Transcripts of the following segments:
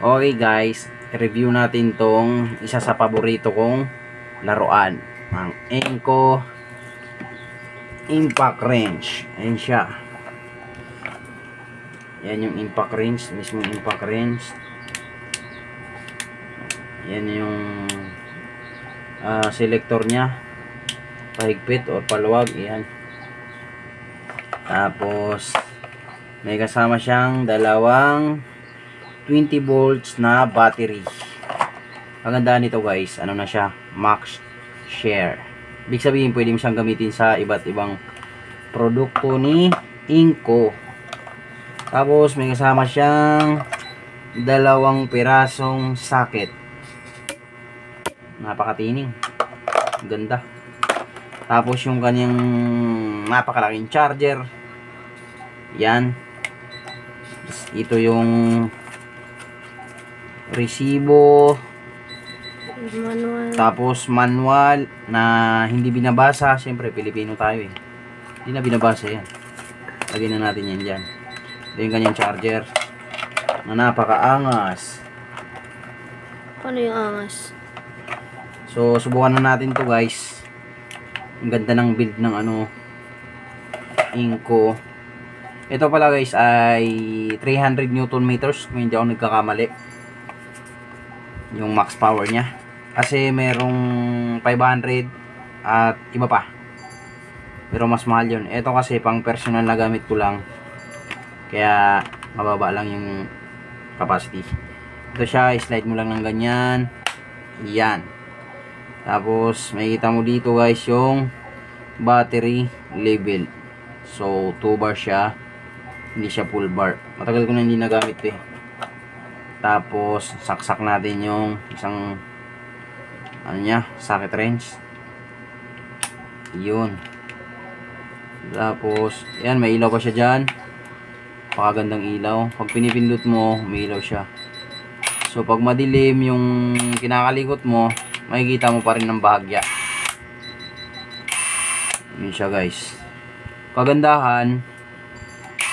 Okay guys, review natin tong isa sa paborito kong laruan, ang Enco Impact Wrench. Ayan siya. Yan yung impact wrench, mismong impact wrench. Yan yung selector nya, pahigpit o paluwag. Yan. Tapos may kasama siyang dalawang 20 volts na battery. Ang ganda nito guys, ano na siya, max share. Ibig sabihin pwede mo siyang gamitin sa iba't ibang produkto ni Inco. Tapos may kasama siyang dalawang pirasong socket. Napakatining. Ganda. Tapos yung kanyang napakalaking charger. Yan. Ito yung resibo. Tapos manual na hindi binabasa. Siyempre Pilipino tayo eh. Hindi na binabasa yan. Lagyan na natin yan dyan. Ito yung kanyang charger na napakaangas. Paano yung angas? So subukan na natin to guys. Ang ganda ng build ng Inco. Ito pala guys ay 300 Newton meters kung hindi ako nagkakamali. Yung max power nya. Kasi merong 500 at iba pa. Pero mas mahal yun. Ito kasi pang personal na gamit ko lang. Kaya mababa lang yung capacity. Ito siya, slide mo lang ng ganyan. Yan. Tapos makikita mo dito guys yung battery level. So 2 bar siya. Hindi siya full bar. Matagal ko na hindi nagamit eh. Tapos saksak natin yung isang socket wrench. Yun. Tapos yan, may ilaw pa siya dyan. Pakagandang ilaw. Pag pinipindot mo, may ilaw siya. So pag madilim yung kinakalikot mo, makikita mo pa rin ng bahagya. Yun siya guys. Kagandahan,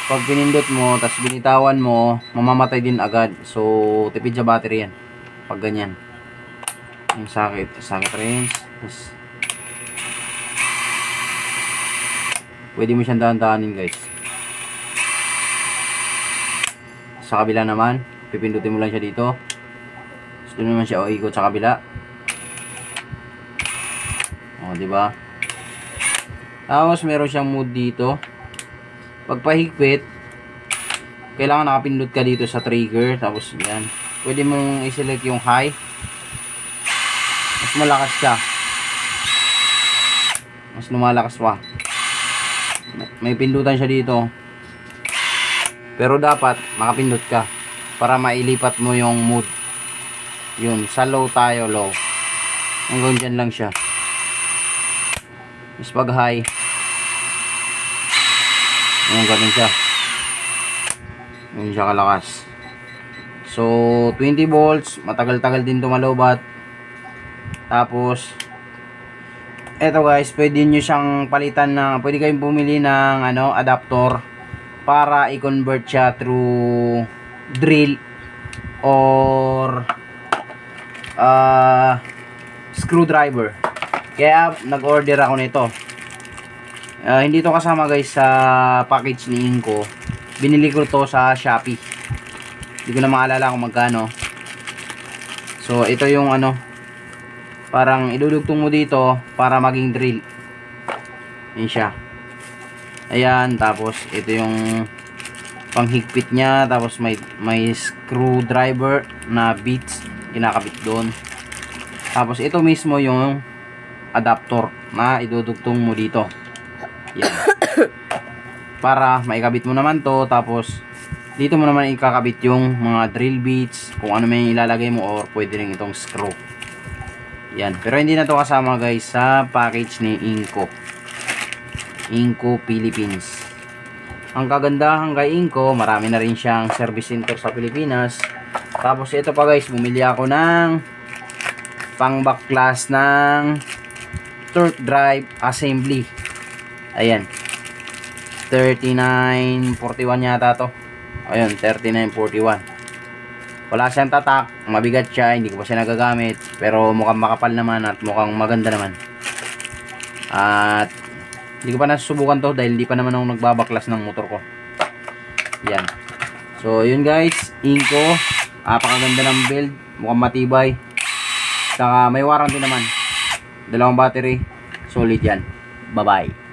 pag pinindot mo, tapos binitawan mo, mamamatay din agad. So tipid sa battery yan. Pag ganyan. Yung socket wrench. Tapos pwede mo siyang dahan-dahanin guys. Sa kabila naman, pipindutin mo lang siya dito. Gusto naman siya ikot sa kabila. O, di ba? Tapos meron siyang mode dito. Pag pahigpit, kailangan nakapindot ka dito sa trigger. Tapos yan. Pwede mong i-select yung high. Mas malakas siya. Mas lumalakas pa. May pindutan siya dito. Pero dapat makapindot ka para mailipat mo yung mode. Yun, sa low tayo, low. Hanggang dyan lang siya. Mas pag high, yung ganun siya. Yun siya kalakas. So 20 volts, matagal-tagal din tumalobat. Tapos eto guys, pwede nyo siyang palitan na, pwede kayong bumili ng adapter para i-convert siya through drill or screwdriver. Kaya nag-order ako nito. Hindi to kasama guys sa package ni Inco. Binili ko to sa Shopee. Hindi ko na maalala kung magkano. So ito yung parang idudugtong mo dito para maging drill. Yan siya. Ayan, tapos ito yung panghigpit niya, tapos may screwdriver na bits kinakabit doon. Tapos ito mismo yung adapter na idudugtong mo dito. Yan. Para maikabit mo naman to, tapos dito mo naman ikakabit yung mga drill bits, kung ano may ilalagay mo, or pwede rin itong screw. Yan, pero hindi na to kasama guys sa package ni Inco Philippines. Ang kagandahan kay Inco, marami na rin siyang service center sa Pilipinas. Tapos ito pa guys, bumili ako ng pang back class ng torque drive assembly. Ayan, 3941 yata to. Ayun, 3941. Wala siyang tatak, mabigat siya, hindi ko pa siya nagagamit. Pero mukhang makapal naman at mukhang maganda naman. At hindi ko pa nasusubukan to dahil hindi pa naman ako nagbabaklas ng motor ko. Yan. So yun guys, Inco. Napakaganda ng build, mukhang matibay. Saka may warranty naman. 2 battery, solid yan. Bye bye.